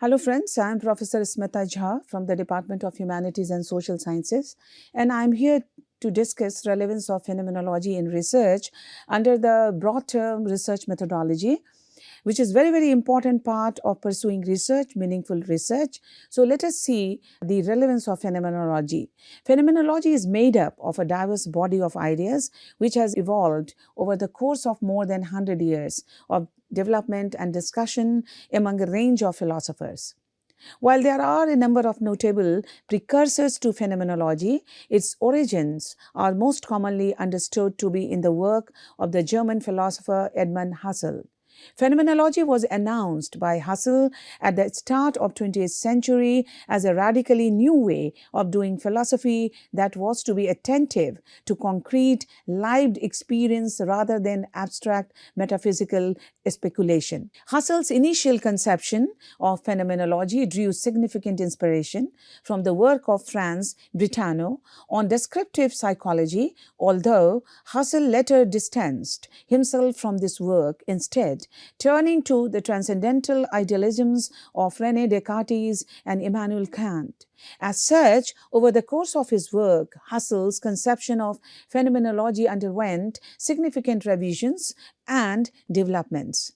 Hello friends, I am Professor Smita Jha from the Department of Humanities and Social Sciences, and I am here to discuss relevance of phenomenology in research under the broad term research methodology, which is very important part of pursuing research, meaningful research. So let us see the relevance of phenomenology. Phenomenology is made up of a diverse body of ideas which has evolved over the course of more than 100 years of development and discussion among a range of philosophers. While there are a number of notable precursors to phenomenology, its origins are most commonly understood to be in the work of the German philosopher Edmund Husserl. Phenomenology was announced by Husserl at the start of 20th century as a radically new way of doing philosophy that was to be attentive to concrete, lived experience rather than abstract metaphysical speculation. Husserl's initial conception of phenomenology drew significant inspiration from the work of Franz Brentano on descriptive psychology, although Husserl later distanced himself from this work, instead turning to the transcendental idealisms of René Descartes and Immanuel Kant. As such, over the course of his work, Husserl's conception of phenomenology underwent significant revisions and developments.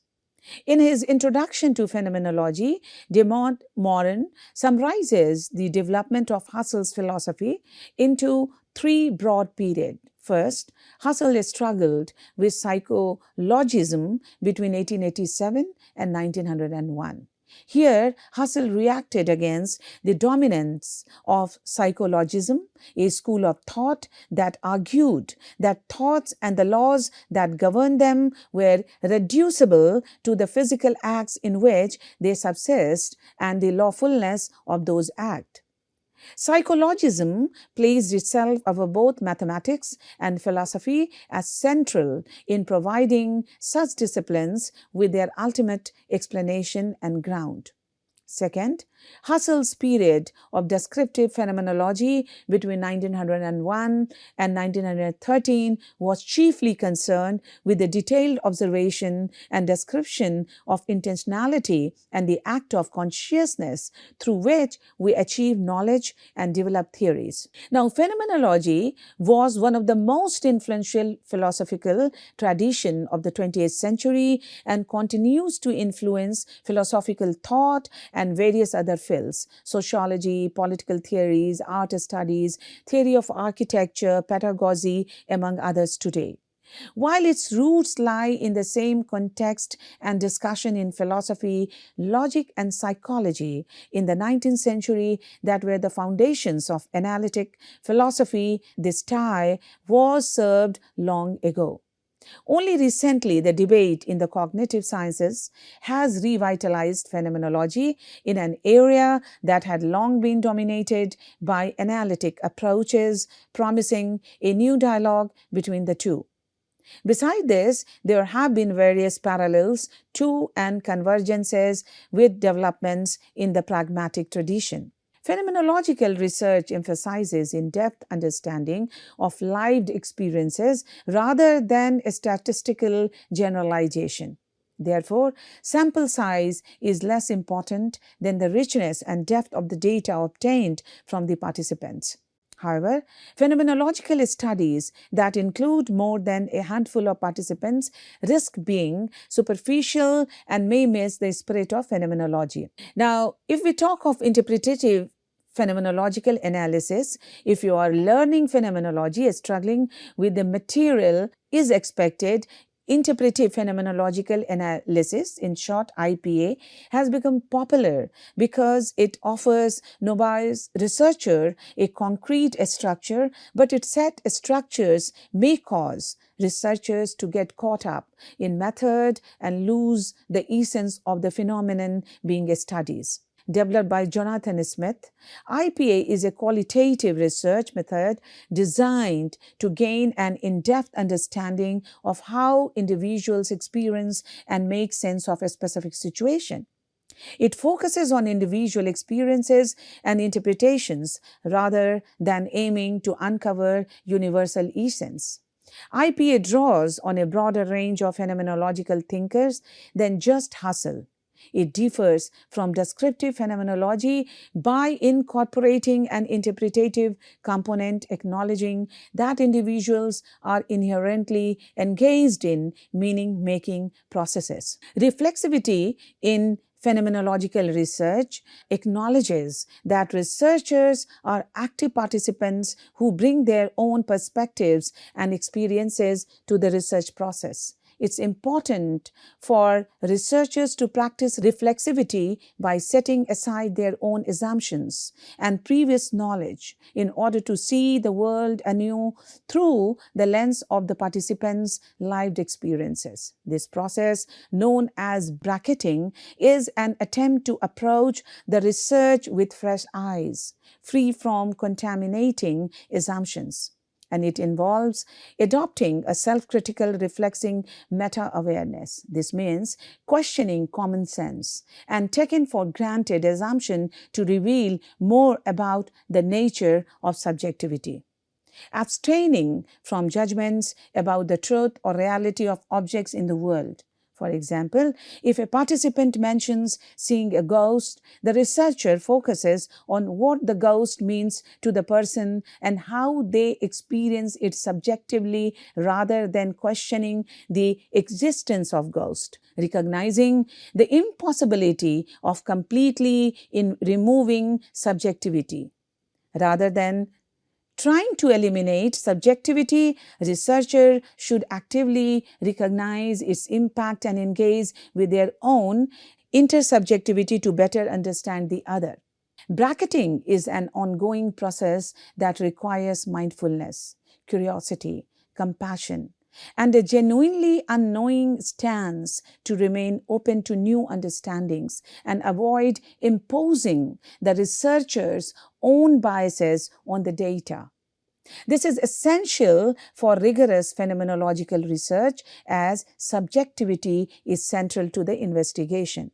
In his introduction to phenomenology, de Montmorin summarizes the development of Husserl's philosophy into three broad periods. First, Husserl struggled with psychologism between 1887 and 1901. Here, Husserl reacted against the dominance of psychologism, a school of thought that argued that thoughts and the laws that govern them were reducible to the physical acts in which they subsist and the lawfulness of those acts. Psychologism placed itself over both mathematics and philosophy as central in providing such disciplines with their ultimate explanation and ground. Second, Husserl's period of descriptive phenomenology between 1901 and 1913 was chiefly concerned with the detailed observation and description of intentionality and the act of consciousness through which we achieve knowledge and develop theories. Now, phenomenology was one of the most influential philosophical traditions of the 20th century and continues to influence philosophical thought and various other fields: sociology, political theories, art studies, theory of architecture, pedagogy, among others today. While its roots lie in the same context and discussion in philosophy, logic, and psychology in the 19th century that were the foundations of analytic philosophy, this tie was served long ago. Only recently, the debate in the cognitive sciences has revitalized phenomenology in an area that had long been dominated by analytic approaches, promising a new dialogue between the two. Besides this, there have been various parallels to and convergences with developments in the pragmatic tradition. Phenomenological research emphasizes in-depth understanding of lived experiences rather than a statistical generalization. Therefore, sample size is less important than the richness and depth of the data obtained from the participants. However, phenomenological studies that include more than a handful of participants risk being superficial and may miss the spirit of phenomenology. Now, if we talk of interpretative phenomenological analysis, if you are learning phenomenology, struggling with the material is expected, interpretive phenomenological analysis, in short IPA, has become popular because it offers novice researcher a concrete structure, but its set structures may cause researchers to get caught up in method and lose the essence of the phenomenon being studied. Developed by Jonathan Smith, IPA is a qualitative research method designed to gain an in-depth understanding of how individuals experience and make sense of a specific situation. It focuses on individual experiences and interpretations rather than aiming to uncover universal essence. IPA draws on a broader range of phenomenological thinkers than just Husserl. It differs from descriptive phenomenology by incorporating an interpretative component, acknowledging that individuals are inherently engaged in meaning-making processes. Reflexivity in phenomenological research acknowledges that researchers are active participants who bring their own perspectives and experiences to the research process. It's important for researchers to practice reflexivity by setting aside their own assumptions and previous knowledge in order to see the world anew through the lens of the participants' lived experiences. This process, known as bracketing, is an attempt to approach the research with fresh eyes, free from contaminating assumptions. And it involves adopting a self-critical, reflecting meta-awareness. This means questioning common sense and taking for granted assumption to reveal more about the nature of subjectivity. Abstaining from judgments about the truth or reality of objects in the world. For example, if a participant mentions seeing a ghost, the researcher focuses on what the ghost means to the person and how they experience it subjectively rather than questioning the existence of ghost, recognizing the impossibility of completely removing subjectivity. Rather than trying to eliminate subjectivity, a researcher should actively recognize its impact and engage with their own intersubjectivity to better understand the other. Bracketing is an ongoing process that requires mindfulness, curiosity, compassion, and a genuinely unknowing stance to remain open to new understandings and avoid imposing the researcher's own biases on the data. This is essential for rigorous phenomenological research as subjectivity is central to the investigation.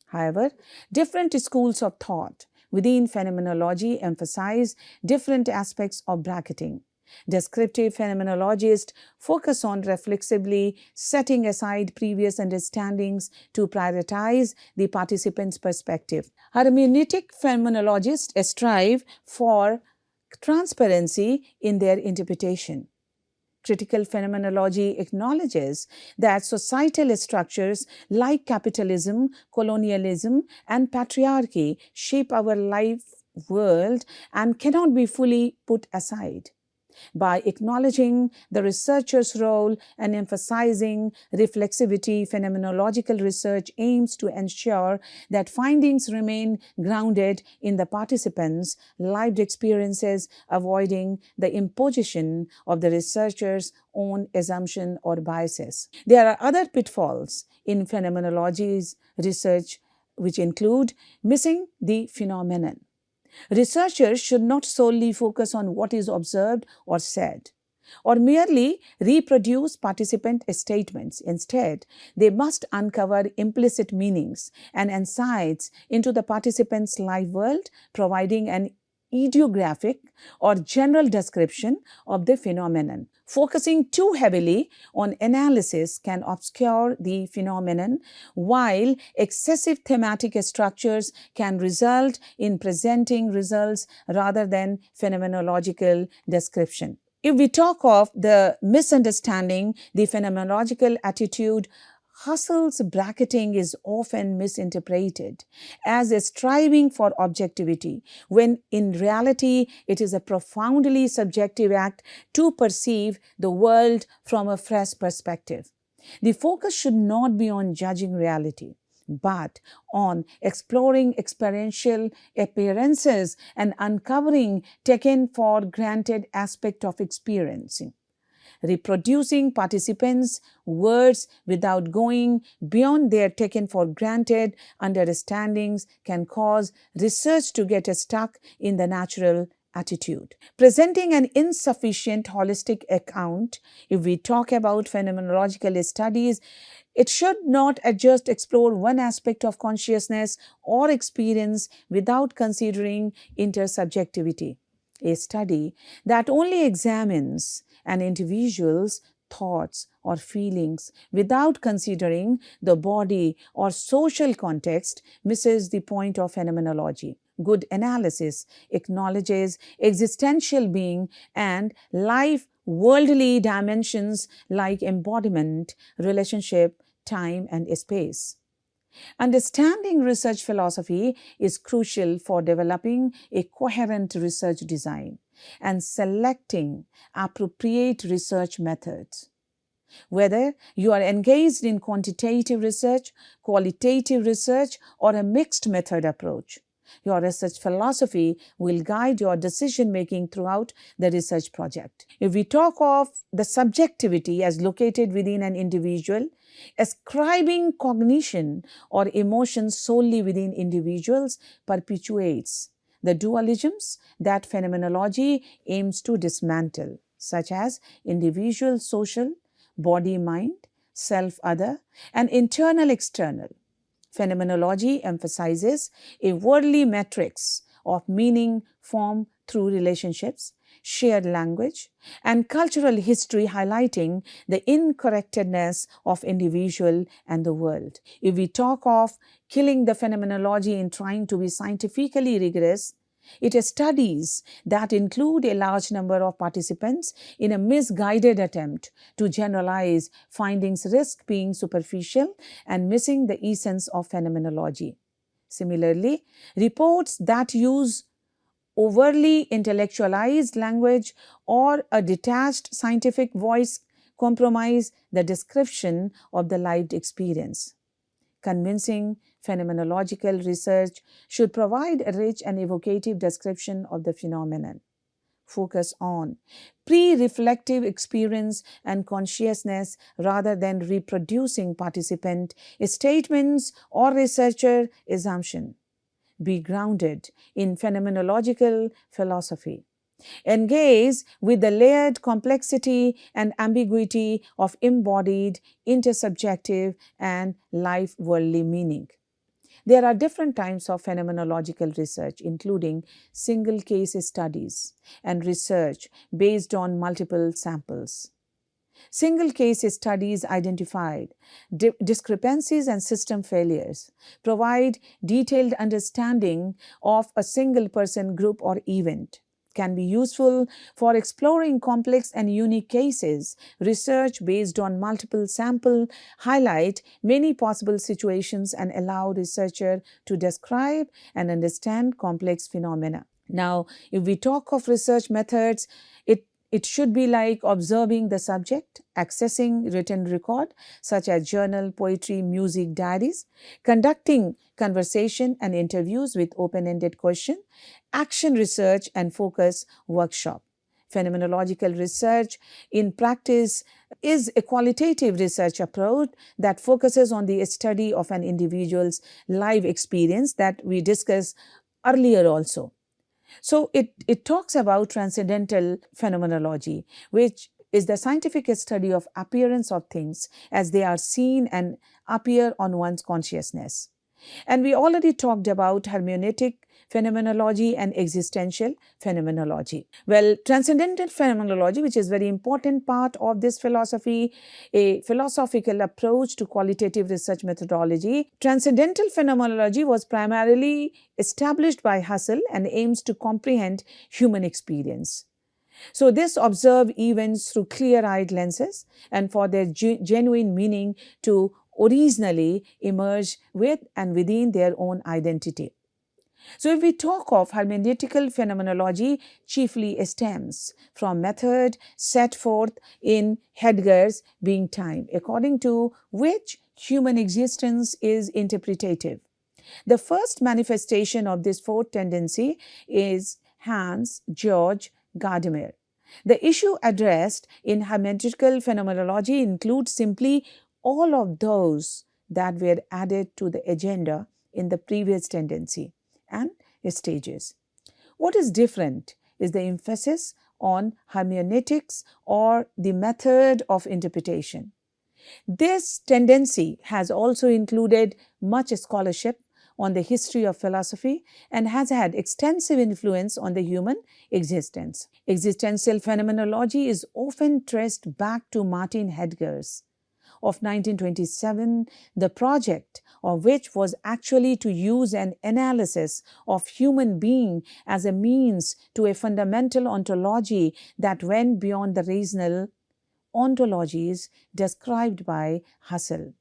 However, different schools of thought within phenomenology emphasize different aspects of bracketing. Descriptive phenomenologists focus on reflexively setting aside previous understandings to prioritize the participant's perspective. Hermeneutic phenomenologists strive for transparency in their interpretation. Critical phenomenology acknowledges that societal structures like capitalism, colonialism, and patriarchy shape our life world and cannot be fully put aside. By acknowledging the researcher's role and emphasizing reflexivity, phenomenological research aims to ensure that findings remain grounded in the participants' lived experiences, avoiding the imposition of the researcher's own assumption or biases. There are other pitfalls in phenomenology's research which include missing the phenomenon. Researchers should not solely focus on what is observed or said, or merely reproduce participant statements. Instead, they must uncover implicit meanings and insights into the participant's life world, providing an idiographic or general description of the phenomenon. Focusing too heavily on analysis can obscure the phenomenon, while excessive thematic structures can result in presenting results rather than phenomenological description. If we talk of the misunderstanding, the phenomenological attitude, Husserl's bracketing is often misinterpreted as a striving for objectivity, when in reality it is a profoundly subjective act to perceive the world from a fresh perspective. The focus should not be on judging reality, but on exploring experiential appearances and uncovering taken for granted aspect of experiencing. Reproducing participants' words without going beyond their taken for granted understandings can cause research to get stuck in the natural attitude. Presenting an insufficient holistic account, if we talk about phenomenological studies, it should not just explore one aspect of consciousness or experience without considering intersubjectivity. A study that only examines an individual's thoughts or feelings without considering the body or social context misses the point of phenomenology. Good analysis acknowledges existential being and life worldly dimensions like embodiment, relationship, time, and space. Understanding research philosophy is crucial for developing a coherent research design and selecting appropriate research methods. Whether you are engaged in quantitative research, qualitative research, or a mixed method approach, your research philosophy will guide your decision making throughout the research project. If we talk of the subjectivity as located within an individual, ascribing cognition or emotions solely within individuals perpetuates the dualisms that phenomenology aims to dismantle, such as individual social, body mind, self other, and internal external. Phenomenology emphasizes a worldly matrix of meaning formed through relationships, shared language, and cultural history, highlighting the incorrectness of individual and the world. If we talk of killing the phenomenology in trying to be scientifically rigorous, it is studies that include a large number of participants in a misguided attempt to generalize findings, risk being superficial and missing the essence of phenomenology. Similarly, reports that use overly intellectualized language or a detached scientific voice compromise the description of the lived experience. Convincing phenomenological research should provide a rich and evocative description of the phenomenon. Focus on pre-reflective experience and consciousness rather than reproducing participant statements or researcher assumption. Be grounded in phenomenological philosophy. Engage with the layered complexity and ambiguity of embodied, intersubjective, and life worldly meaning. There are different types of phenomenological research, including single case studies and research based on multiple samples. Single case studies identified discrepancies and system failures, provide detailed understanding of a single person, group, or event, can be useful for exploring complex and unique cases. Research based on multiple sample highlight many possible situations and allow researcher to describe and understand complex phenomena. Now, if we talk of research methods, it should be like observing the subject, accessing written record such as journal, poetry, music, diaries, conducting conversation and interviews with open-ended question, action research and focus workshop. Phenomenological research in practice is a qualitative research approach that focuses on the study of an individual's life experience that we discussed earlier also. So it talks about transcendental phenomenology, which is the scientific study of appearance of things as they are seen and appear on one's consciousness. And we already talked about hermeneutic phenomenology and existential phenomenology. Well, transcendental phenomenology, which is very important part of this philosophy, a philosophical approach to qualitative research methodology. Transcendental phenomenology was primarily established by Husserl and aims to comprehend human experience. So this observe events through clear-eyed lenses and for their genuine meaning to originally emerge with and within their own identity. So if we talk of hermeneutical phenomenology, chiefly stems from method set forth in Heidegger's Being Time, according to which human existence is interpretative. The first manifestation of this fourth tendency is Hans Georg Gadamer. The issue addressed in hermeneutical phenomenology includes simply all of those that were added to the agenda in the previous tendency and stages. What is different is the emphasis on hermeneutics or the method of interpretation. This tendency has also included much scholarship on the history of philosophy and has had extensive influence on the human existence. Existential phenomenology is often traced back to Martin Heidegger's of 1927, the project of which was actually to use an analysis of human being as a means to a fundamental ontology that went beyond the rational ontologies described by Husserl.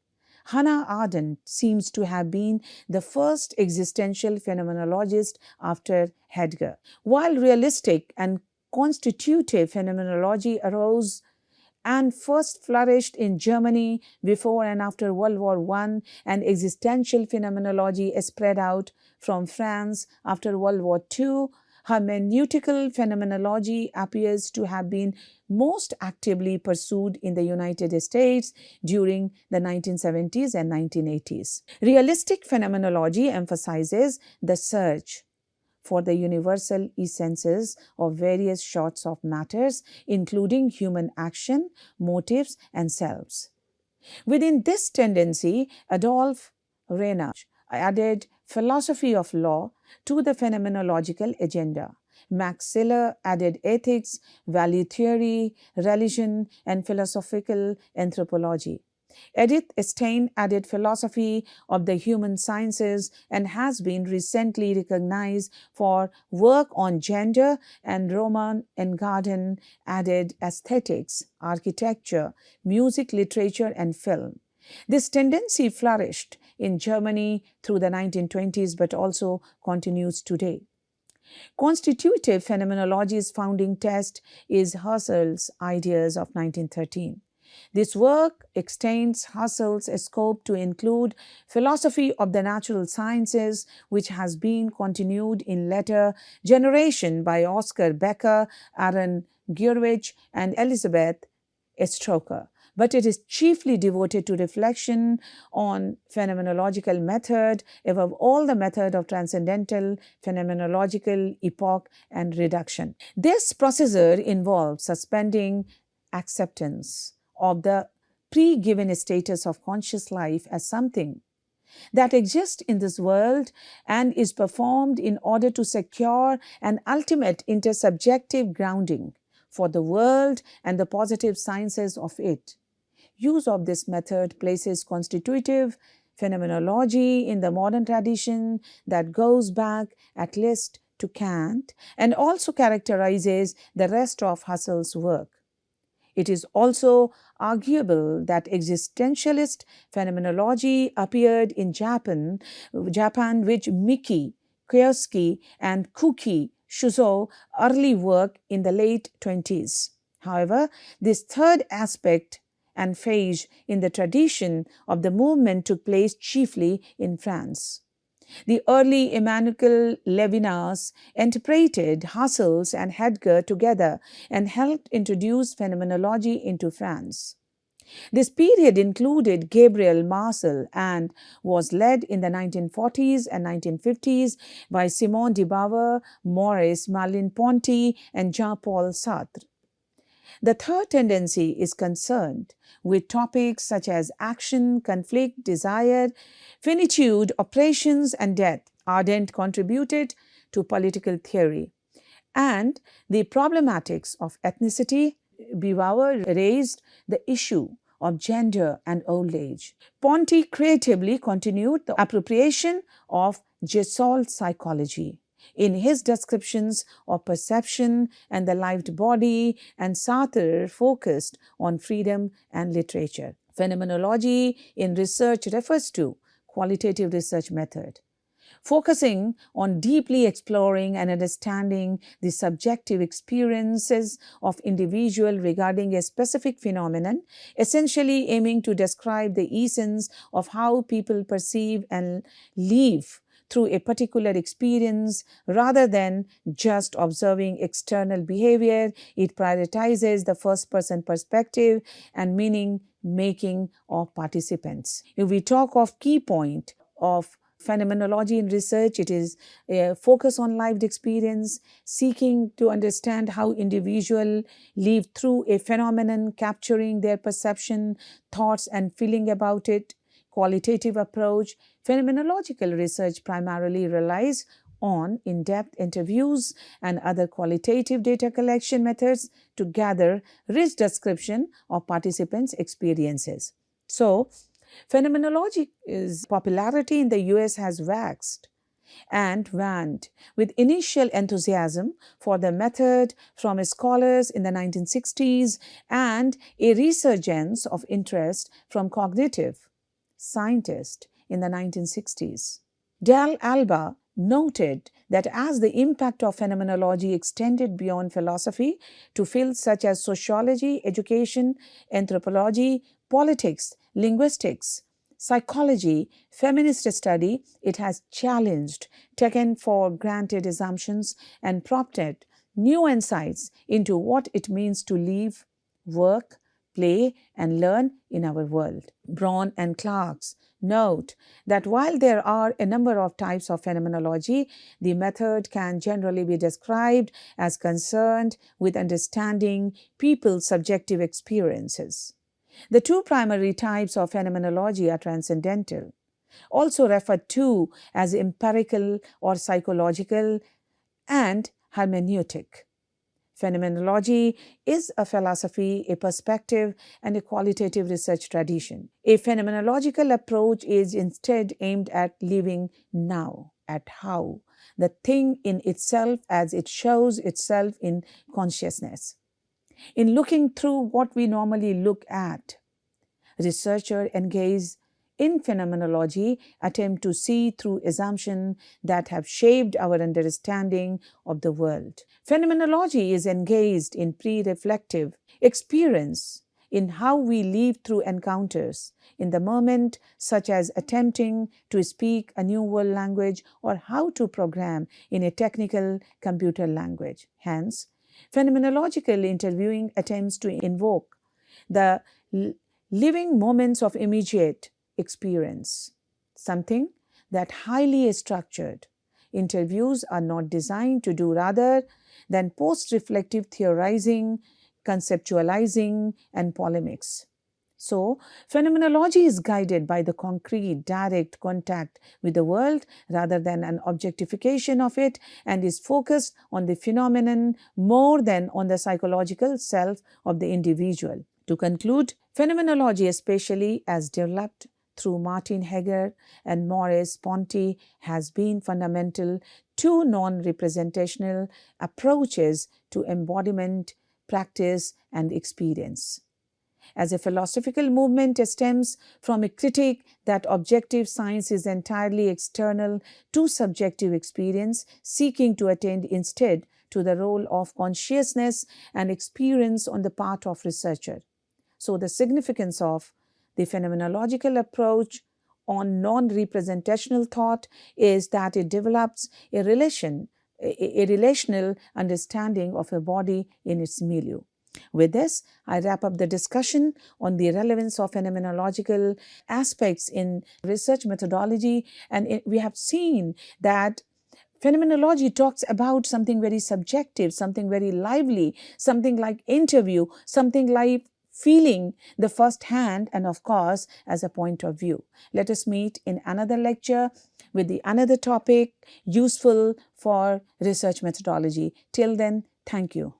Hannah Arendt seems to have been the first existential phenomenologist after Heidegger. While realistic and constitutive phenomenology arose and first flourished in Germany before and after World War I, and existential phenomenology spread out from France after World War II, hermeneutical phenomenology appears to have been most actively pursued in the United States during the 1970s and 1980s. Realistic phenomenology emphasizes the search for the universal essences of various sorts of matters, including human action, motives, and selves. Within this tendency, Adolf Reinach added philosophy of law to the phenomenological agenda. Max Siller added ethics, value theory, religion, and philosophical anthropology. Edith Stein added philosophy of the human sciences and has been recently recognized for work on gender, and Roman Engarden added aesthetics, architecture, music, literature, and film. This tendency flourished in Germany through the 1920s but also continues today. Constitutive phenomenology's founding test is Husserl's Ideas of 1913. This work extends Husserl's scope to include philosophy of the natural sciences, which has been continued in later generation by Oscar Becker, Aaron Gurevich, and Elizabeth Stroker. But it is chiefly devoted to reflection on phenomenological method, above all the method of transcendental phenomenological epoch and reduction. This procedure involves suspending acceptance of the pre-given status of conscious life as something that exists in this world and is performed in order to secure an ultimate intersubjective grounding for the world and the positive sciences of it. Use of this method places constitutive phenomenology in the modern tradition that goes back at least to Kant and also characterizes the rest of Husserl's work. It is also arguable that existentialist phenomenology appeared in Japan, which Miki, Kioski, and Kuki Shuzo early work in the late 20s. However, this third aspect and phase in the tradition of the movement took place chiefly in France. The early Emmanuel Levinas interpreted Husserl and Heidegger together and helped introduce phenomenology into France. This period included Gabriel Marcel and was led in the 1940s and 1950s by Simone de Beauvoir, Maurice Merleau-Ponty, and Jean-Paul Sartre. The third tendency is concerned with topics such as action, conflict, desire, finitude, operations, and death. Arendt contributed to political theory. And the problematics of ethnicity. Beauvoir raised the issue of gender and old age. Ponty creatively continued the appropriation of Gestalt psychology in his descriptions of perception and the lived body, and Sartre focused on freedom and literature. Phenomenology in research refers to qualitative research method, focusing on deeply exploring and understanding the subjective experiences of individual regarding a specific phenomenon, essentially aiming to describe the essence of how people perceive and live through a particular experience rather than just observing external behavior. It prioritizes the first-person perspective and meaning-making of participants. If we talk of key point of phenomenology in research, it is a focus on lived experience, seeking to understand how individuals live through a phenomenon, capturing their perception, thoughts, and feeling about it, qualitative approach, phenomenological research primarily relies on in-depth interviews and other qualitative data collection methods to gather rich description of participants' experiences. So, phenomenology's popularity in the US has waxed and waned, with initial enthusiasm for the method from scholars in the 1960s and a resurgence of interest from cognitive scientists in the 1960s. Del Alba noted that as the impact of phenomenology extended beyond philosophy to fields such as sociology, education, anthropology, politics, linguistics, psychology, feminist study, it has challenged, taken for granted assumptions, and prompted new insights into what it means to live, work, play, and learn in our world. Braun and Clark's note that while there are a number of types of phenomenology, the method can generally be described as concerned with understanding people's subjective experiences. The two primary types of phenomenology are transcendental, also referred to as empirical or psychological, and hermeneutic. Phenomenology is a philosophy, a perspective, and a qualitative research tradition. A phenomenological approach is instead aimed at living now, at how, the thing in itself as it shows itself in consciousness. In looking through what we normally look at, researchers engaged in phenomenology attempt to see through assumptions that have shaped our understanding of the world. Phenomenology is engaged in pre-reflective experience in how we live through encounters in the moment, such as attempting to speak a new world language or how to program in a technical computer language. Hence, phenomenological interviewing attempts to invoke the living moments of immediate experience, something that highly structured interviews are not designed to do rather than post-reflective theorizing, conceptualizing, and polemics. So, phenomenology is guided by the concrete, direct contact with the world rather than an objectification of it, and is focused on the phenomenon more than on the psychological self of the individual. To conclude, phenomenology, especially as developed through Martin Heger and Maurice Ponty, has been fundamental to non-representational approaches to embodiment, practice, and experience. As a philosophical movement, it stems from a critique that objective science is entirely external to subjective experience, seeking to attend instead to the role of consciousness and experience on the part of researcher. So the significance of the phenomenological approach on non-representational thought is that it develops a relational understanding of a body in its milieu. With this, I wrap up the discussion on the relevance of phenomenological aspects in research methodology, and we have seen that phenomenology talks about something very subjective, something very lively, something like interview, something like feeling the first hand, and of course as a point of view. Let us meet in another lecture with another topic useful for research methodology. Till then, thank you.